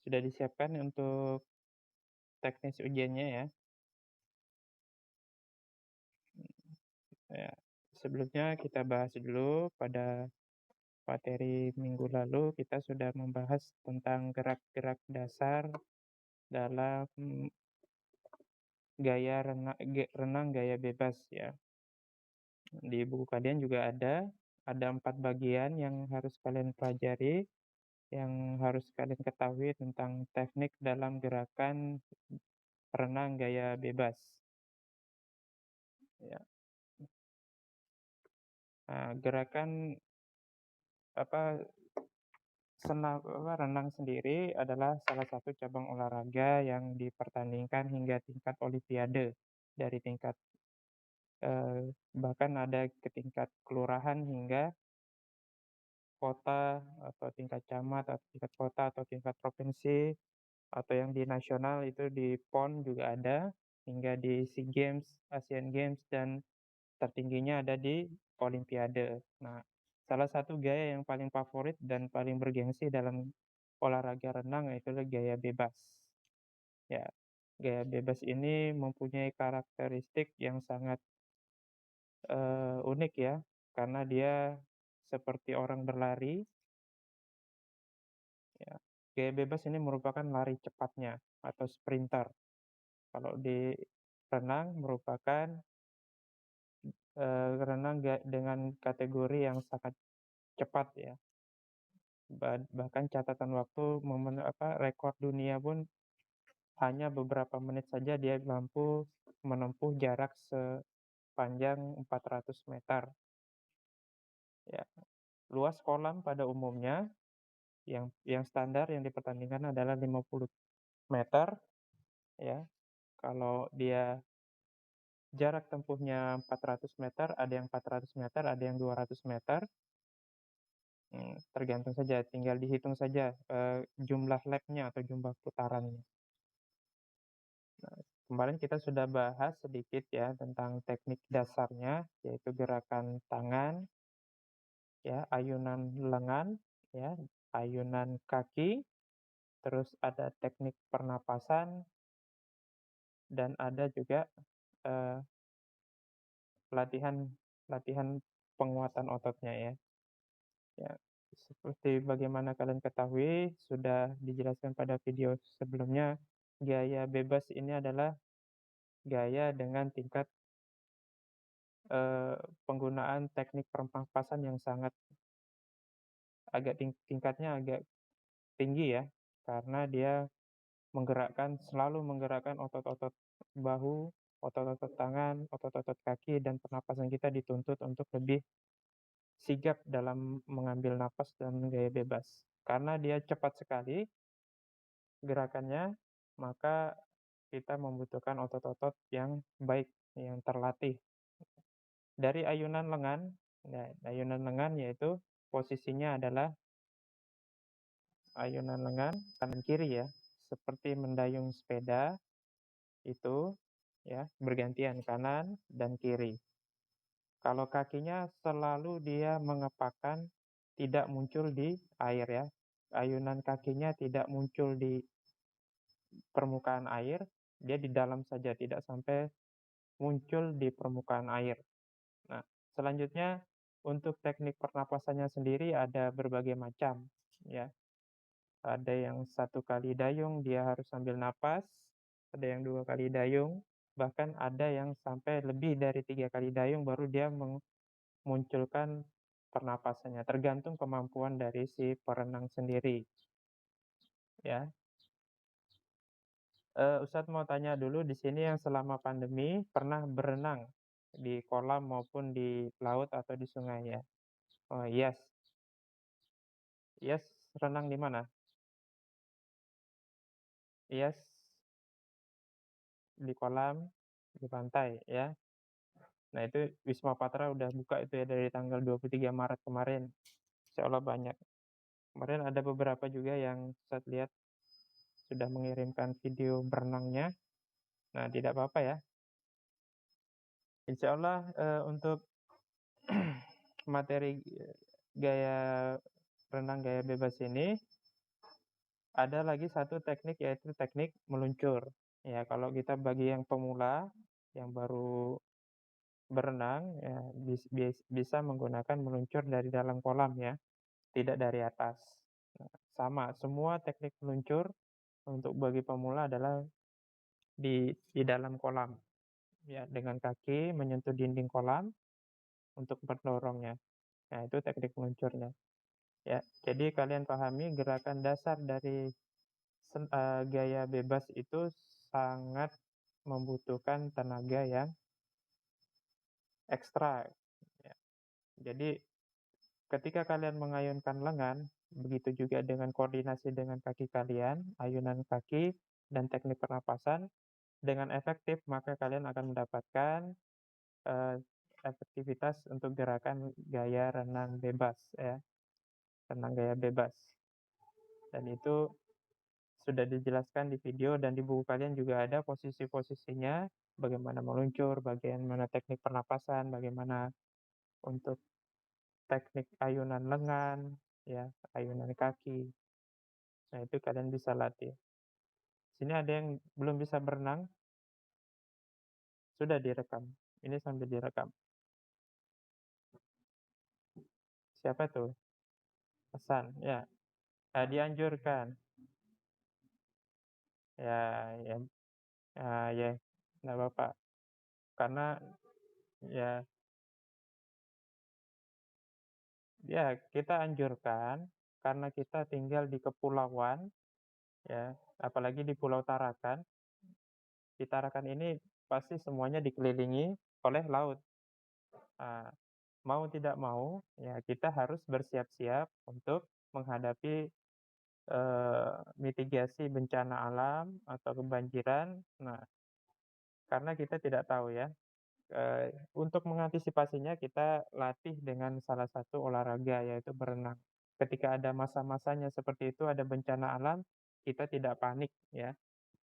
Sudah disiapkan untuk teknis ujiannya ya? Ya, sebelumnya kita bahas dulu pada materi minggu lalu kita sudah membahas tentang gerak-gerak dasar dalam renang gaya bebas ya. Di buku kalian juga ada 4 bagian yang harus kalian pelajari, yang harus kalian ketahui tentang teknik dalam gerakan renang gaya bebas, ya. Nah, gerakan apa, renang sendiri adalah salah satu cabang olahraga yang dipertandingkan hingga tingkat olimpiade, dari tingkat, bahkan ada ke tingkat kelurahan hingga kota, atau tingkat camat, atau tingkat kota, atau tingkat provinsi, atau yang di nasional itu di PON juga ada, hingga di SEA Games, Asian Games, dan tertingginya ada di olimpiade. Nah, salah satu gaya yang paling favorit dan paling bergengsi dalam olahraga renang yaitu gaya bebas. Ya, gaya bebas ini mempunyai karakteristik yang sangat, unik ya, karena dia seperti orang berlari, ya. Gaya bebas ini merupakan lari cepatnya atau sprinter. Kalau di renang merupakan, renang dengan kategori yang sangat cepat ya. Bahkan catatan waktu rekor dunia pun hanya beberapa menit saja dia mampu menempuh jarak sepanjang 400 meter, ya. Luas kolam pada umumnya yang standar yang dipertandingkan adalah 50 meter, ya. Kalau dia jarak tempuhnya 400 meter, ada yang 400 meter, ada yang 200 meter, tergantung saja, tinggal dihitung saja, jumlah lap-nya atau jumlah putarannya. Nah, kemarin kita sudah bahas sedikit ya tentang teknik dasarnya, yaitu gerakan tangan, ya, ayunan lengan, ya, ayunan kaki, terus ada teknik pernapasan, dan ada juga, eee, latihan latihan penguatan ototnya ya. Ya, seperti bagaimana kalian ketahui, sudah dijelaskan pada video sebelumnya, gaya bebas ini adalah gaya dengan tingkat, penggunaan teknik pernapasan yang sangat tingkatnya agak tinggi ya, karena dia selalu menggerakkan otot-otot bahu, otot-otot tangan, otot-otot kaki, dan pernapasan kita dituntut untuk lebih sigap dalam mengambil napas dan gaya bebas. Karena dia cepat sekali gerakannya, maka kita membutuhkan otot-otot yang baik, yang terlatih. Dari ayunan lengan, ya, ayunan lengan yaitu posisinya adalah ayunan lengan kanan kiri ya, seperti mendayung sepeda itu ya, bergantian kanan dan kiri. Kalau kakinya selalu dia mengepakkan, tidak muncul di air ya. Ayunan kakinya tidak muncul di permukaan air, dia di dalam saja, tidak sampai muncul di permukaan air. Nah, selanjutnya untuk teknik pernapasannya sendiri ada berbagai macam ya. Ada yang 1 kali dayung dia harus sambil napas, ada yang 2 kali dayung, bahkan ada yang sampai lebih dari 3 kali dayung baru dia memunculkan pernapasannya, tergantung kemampuan dari si perenang sendiri, ya. Ustadz mau tanya dulu di sini yang selama pandemi pernah berenang di kolam maupun di laut atau di sungai ya? Oh, yes. Yes, renang di mana? Yes, di kolam, di pantai ya? Nah, itu Wisma Patra udah buka itu ya dari tanggal 23 Maret kemarin. Insya Allah banyak. Kemarin ada beberapa juga yang saya lihat sudah mengirimkan video berenangnya. Nah, tidak apa-apa ya. Insya Allah, untuk materi gaya renang gaya bebas ini Ada lagi satu teknik yaitu teknik meluncur. Ya, kalau kita bagi yang pemula, yang baru berenang, ya bisa menggunakan meluncur dari dalam kolam ya, tidak dari atas. Nah, sama, semua teknik meluncur untuk bagi pemula adalah di dalam kolam, ya, dengan kaki menyentuh dinding kolam untuk mendorongnya. Nah, itu teknik meluncurnya, ya. Jadi kalian pahami gerakan dasar dari gaya bebas itu sangat membutuhkan tenaga yang ekstra, ya. Jadi ketika kalian mengayunkan lengan, begitu juga dengan koordinasi dengan kaki kalian, ayunan kaki dan teknik pernapasan dengan efektif, maka kalian akan mendapatkan, eee, efektivitas untuk gerakan gaya renang bebas ya, renang gaya bebas. Dan itu sudah dijelaskan di video dan di buku kalian juga ada posisi-posisinya, bagaimana meluncur, bagaimana teknik pernapasan, bagaimana untuk teknik ayunan lengan, ya, ayunan kaki. Nah, itu kalian bisa latih. Sini ada yang belum bisa berenang, sudah direkam. Ini sambil direkam. Siapa tuh? Hasan, ya. Dianjurkan. Ya, ya, ya, nggak apa-apa. Karena ya, ya kita anjurkan karena kita tinggal di kepulauan, ya, apalagi di Pulau Tarakan. Di Tarakan ini pasti semuanya dikelilingi oleh laut. Nah, mau tidak mau, ya kita harus bersiap-siap untuk menghadapi, mitigasi bencana alam atau kebanjiran. Nah, karena kita tidak tahu ya, untuk mengantisipasinya kita latih dengan salah satu olahraga yaitu berenang. Ketika ada masa-masanya seperti itu, ada bencana alam, kita tidak panik ya.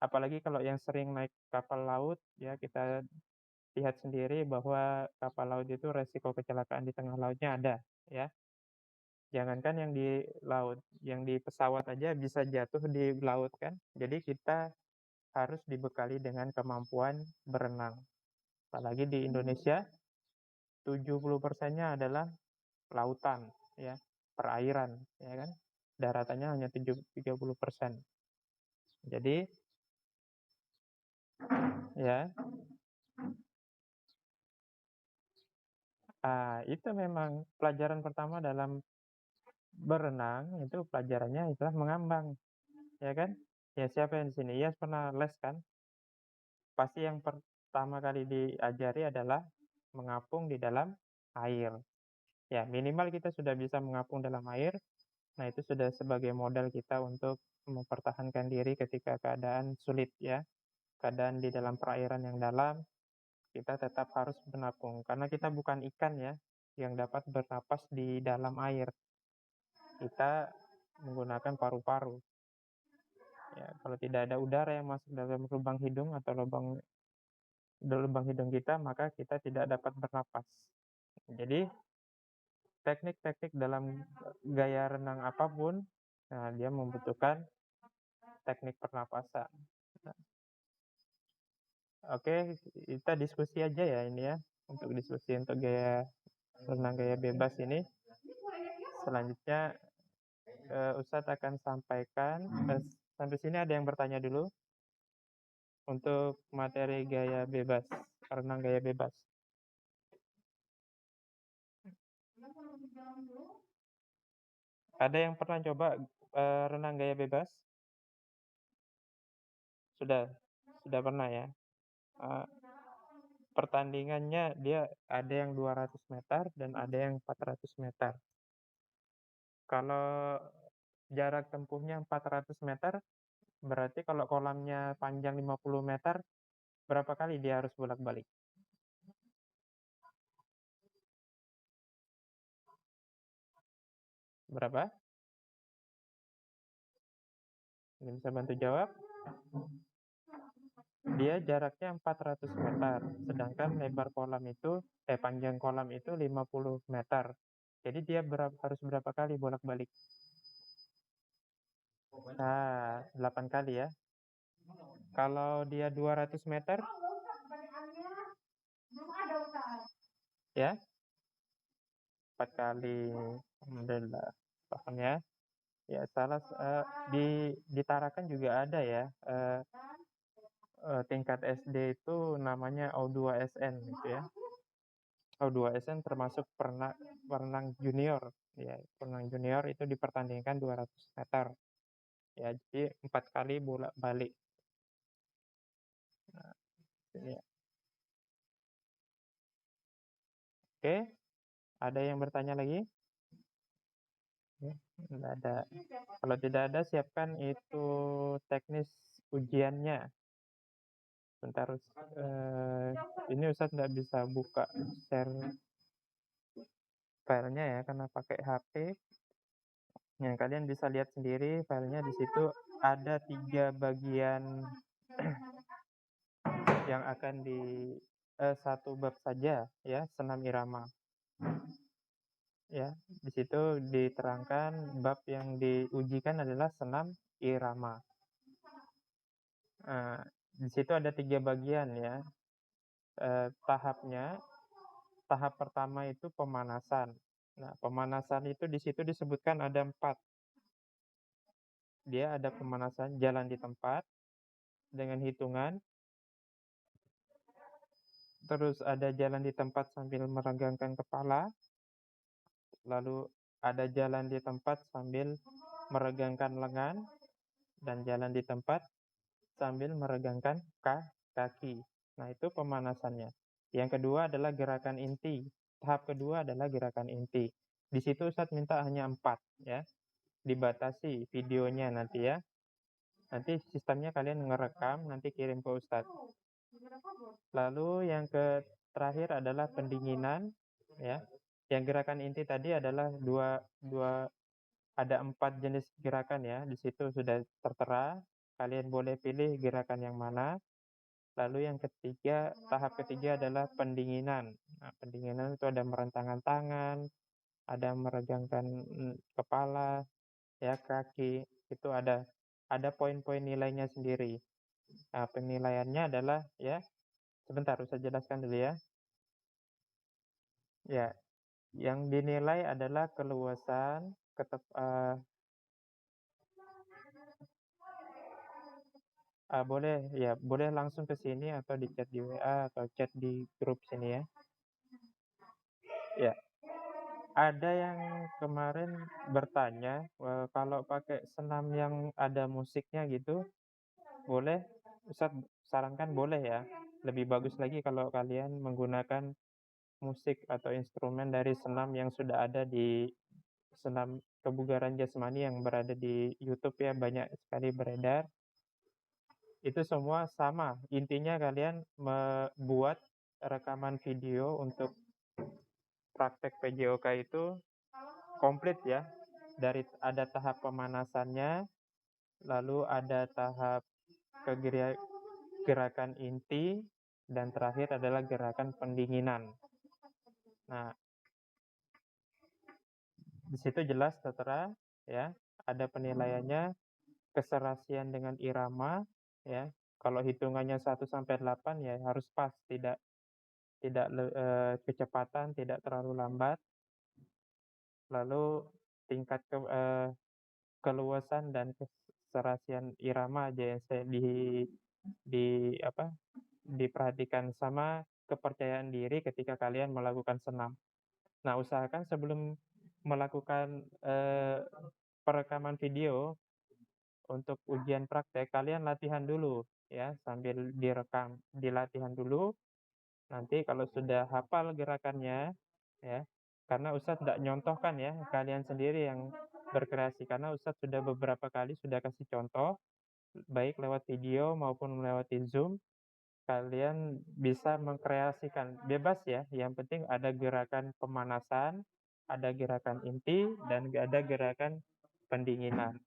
Apalagi kalau yang sering naik kapal laut ya, kita lihat sendiri bahwa kapal laut itu resiko kecelakaan di tengah lautnya ada ya. Jangankan yang di laut, yang di pesawat aja bisa jatuh di laut kan. Jadi kita harus dibekali dengan kemampuan berenang. Apalagi di Indonesia 70%-nya adalah lautan ya, perairan ya kan. Daratannya hanya 30%. Jadi ya, itu memang pelajaran pertama dalam berenang, itu pelajarannya adalah mengambang, ya kan? Ya siapa yang di sini? Ya pernah les kan? Pasti yang pertama kali diajari adalah mengapung di dalam air. Ya, minimal kita sudah bisa mengapung dalam air. Nah, itu sudah sebagai modal kita untuk mempertahankan diri ketika keadaan sulit ya. Keadaan di dalam perairan yang dalam, kita tetap harus menapung karena kita bukan ikan ya yang dapat bernapas di dalam air. Kita menggunakan paru-paru. Ya, kalau tidak ada udara yang masuk dalam lubang hidung atau lubang hidung kita, maka kita tidak dapat bernapas. Jadi, teknik-teknik dalam gaya renang apapun, nah dia membutuhkan teknik pernapasan. Nah, oke, kita diskusi aja ya ini ya, untuk diskusi untuk gaya renang gaya bebas ini. Selanjutnya, Ustadz akan sampaikan, sampai sini ada yang bertanya dulu untuk materi gaya bebas, renang gaya bebas. Ada yang pernah coba renang gaya bebas? Sudah pernah ya. Uh, Pertandingannya dia ada yang 200 meter dan ada yang 400 meter. Kalau jarak tempuhnya 400 meter, berarti kalau kolamnya panjang 50 meter, berapa kali dia harus bolak-balik? Berapa? Ini bisa bantu jawab? Dia jaraknya 400 meter, sedangkan lebar kolam itu, panjang kolam itu 50 meter. Jadi dia harus berapa kali bolak-balik? Nah, 8 kali ya. Kalau dia 200 meter, ya 4 kali. Alhamdulillah. Paham ya. Ya salah, di Tarakan juga ada ya, tingkat SD itu namanya O2SN gitu ya. O2SN termasuk perenang junior, ya perenang junior itu dipertandingkan 200 meter. Ya jadi 4 kali bolak-balik. Nah, ini ya. Oke, ada yang bertanya lagi? Ya, tidak ada. Kalau tidak ada, siapkan itu teknis ujiannya. Bentar, ini Ustadz nggak bisa buka share filenya ya, karena pakai HP. Yang kalian bisa lihat sendiri filenya di situ ada 3 bagian yang akan satu bab saja ya, senam irama. Ya, di situ diterangkan bab yang diujikan adalah senam irama. Di situ ada 3 bagian ya, tahapnya. Tahap pertama itu pemanasan. Nah, pemanasan itu di situ disebutkan ada 4. Dia ada pemanasan jalan di tempat dengan hitungan, terus ada jalan di tempat sambil meregangkan kepala, lalu ada jalan di tempat sambil meregangkan lengan, dan jalan di tempat sambil meregangkan kaki. Nah, itu pemanasannya. Yang kedua adalah gerakan inti. Tahap kedua adalah gerakan inti. Di situ Ustadz minta hanya 4 ya. Dibatasi videonya nanti ya. Nanti sistemnya kalian ngerekam, nanti kirim ke Ustadz. Lalu yang terakhir adalah pendinginan ya. Yang gerakan inti tadi adalah ada 4 jenis gerakan ya. Di situ sudah tertera. Kalian boleh pilih gerakan yang mana. Lalu yang ketiga, tahap ketiga adalah pendinginan. Nah, pendinginan itu ada merentangkan tangan, ada meregangkan kepala, ya kaki. Itu ada poin-poin nilainya sendiri. Nah, penilaiannya adalah ya, sebentar saya jelaskan dulu ya. Ya, yang dinilai adalah keluasan, boleh langsung ke sini atau di chat di WA atau chat di grup sini ya. Ya, ada yang kemarin bertanya kalau pakai senam yang ada musiknya gitu, boleh? Ustadz sarankan boleh ya. Lebih bagus lagi kalau kalian menggunakan musik atau instrumen dari senam yang sudah ada di senam kebugaran jasmani yang berada di YouTube ya, banyak sekali beredar. Itu semua sama. Intinya kalian membuat rekaman video untuk praktek PJOK itu komplit ya. Dari ada tahap pemanasannya, lalu ada tahap gerakan inti, dan terakhir adalah gerakan pendinginan. Nah, di situ jelas tertera ya, ada penilaiannya, keserasian dengan irama ya. Kalau hitungannya 1 sampai 8 ya harus pas, tidak kecepatan, tidak terlalu lambat. Lalu tingkat keluasan dan keserasian irama aja yang saya diperhatikan, sama kepercayaan diri ketika kalian melakukan senam. Nah, usahakan sebelum melakukan perekaman video untuk ujian praktek, kalian latihan dulu ya, sambil dilatihan dulu. Nanti kalau sudah hafal gerakannya ya, karena Ustadz tidak nyontohkan ya, kalian sendiri yang berkreasi, karena Ustadz sudah beberapa kali sudah kasih contoh, baik lewat video maupun melewati Zoom. Kalian bisa mengkreasikan bebas ya, yang penting ada gerakan pemanasan, ada gerakan inti, dan ada gerakan pendinginan.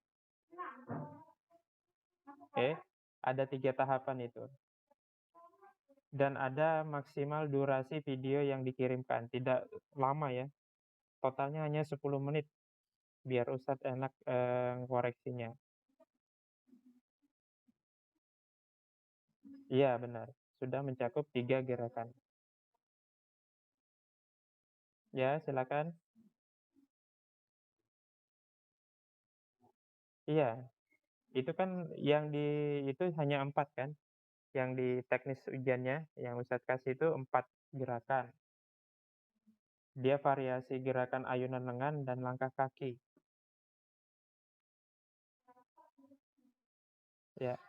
Oke, ada 3 tahapan itu. Dan ada maksimal durasi video yang dikirimkan, tidak lama ya. Totalnya hanya 10 menit, biar Ustadz enak koreksinya. Iya benar, sudah mencakup 3 gerakan. Ya silakan. Iya, itu kan yang di itu hanya 4 kan, yang di teknis ujiannya, yang Ustadz kasih itu 4 gerakan. Dia variasi gerakan ayunan lengan dan langkah kaki, ya.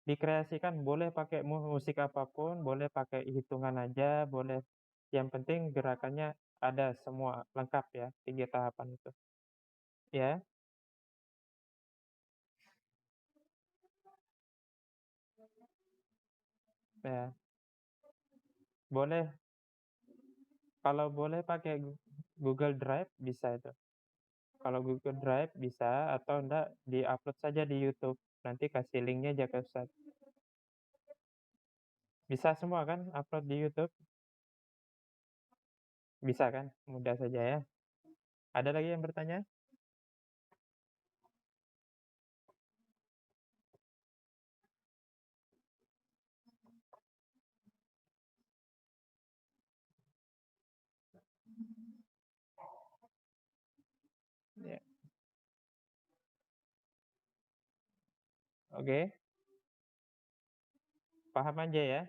Dikreasikan boleh pakai musik apapun, boleh pakai hitungan aja, boleh yang penting gerakannya ada semua, lengkap ya, 3 tahapan itu. Ya, ya. Boleh, kalau boleh pakai Google Drive bisa itu. Kalau Google Drive bisa atau enggak di-upload saja di YouTube, nanti kasih linknya aja ke Ustadz. Bisa semua kan upload di YouTube? Bisa kan? Mudah saja ya. Ada lagi yang bertanya? Ya. Oke, paham aja ya.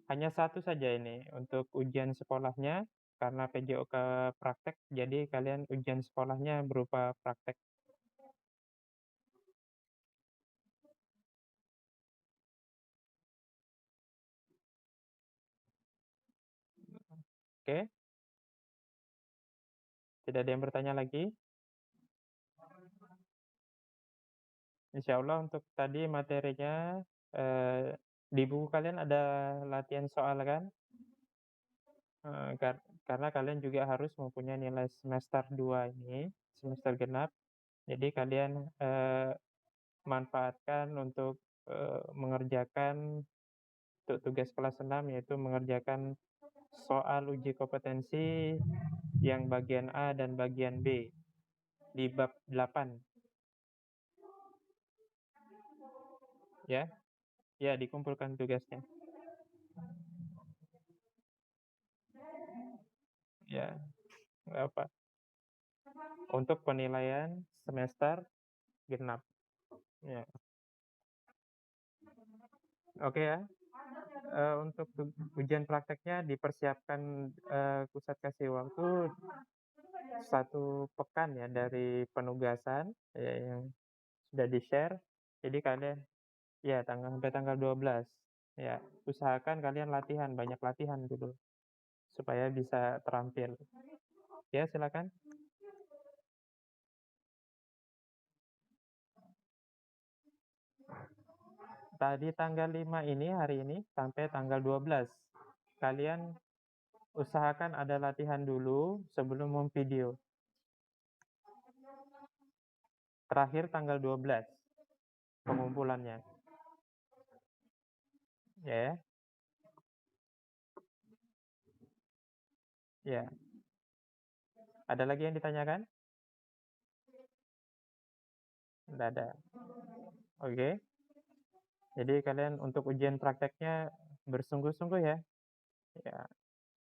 Hanya satu saja ini untuk ujian sekolahnya, karena PJOK praktek, jadi kalian ujian sekolahnya berupa praktek. Oke, tidak ada yang bertanya lagi. Insya Allah untuk tadi materinya, di buku kalian ada latihan soal kan? Eee, kar karena kalian juga harus mempunyai nilai semester 2 ini, semester genap. Jadi kalian, manfaatkan untuk, mengerjakan untuk tugas kelas 6 yaitu mengerjakan soal uji kompetensi yang bagian A dan bagian B di bab 8 ya. Ya, dikumpulkan tugasnya. Ya, nggak apa. Untuk penilaian semester genap. Ya, oke ya. Untuk ujian prakteknya dipersiapkan, pusat kasih waktu 1 pekan ya dari penugasan, ya yang sudah di-share. Jadi kalian ya sampai tanggal 12. Ya, usahakan kalian latihan, banyak latihan dulu supaya bisa terampil. Ya, silakan. Tadi tanggal 5 ini, hari ini sampai tanggal 12. Kalian usahakan ada latihan dulu sebelum memvideo. Terakhir tanggal 12 pengumpulannya. Ya, ya. Ada lagi yang ditanyakan? Tidak ada. Oke. Jadi kalian untuk ujian prakteknya bersungguh-sungguh ya. Ya,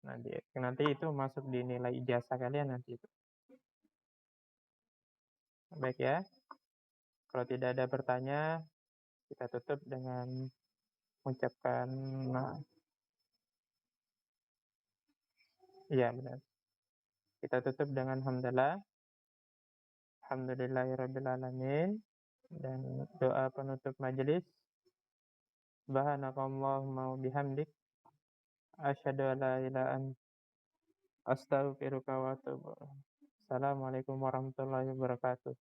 nanti nanti itu masuk di nilai ijazah kalian nanti itu. Baik ya. Kalau tidak ada bertanya, kita tutup dengan mengucapkan nah, iya benar. Kita tutup dengan hamdalah, alhamdulillahirabbil alamin dan doa penutup majelis. Subhanakallahumma wa bihamdik asyhadu an la ilaha anta astaghfiruka wa atubu. Assalamualaikum warahmatullahi wabarakatuh.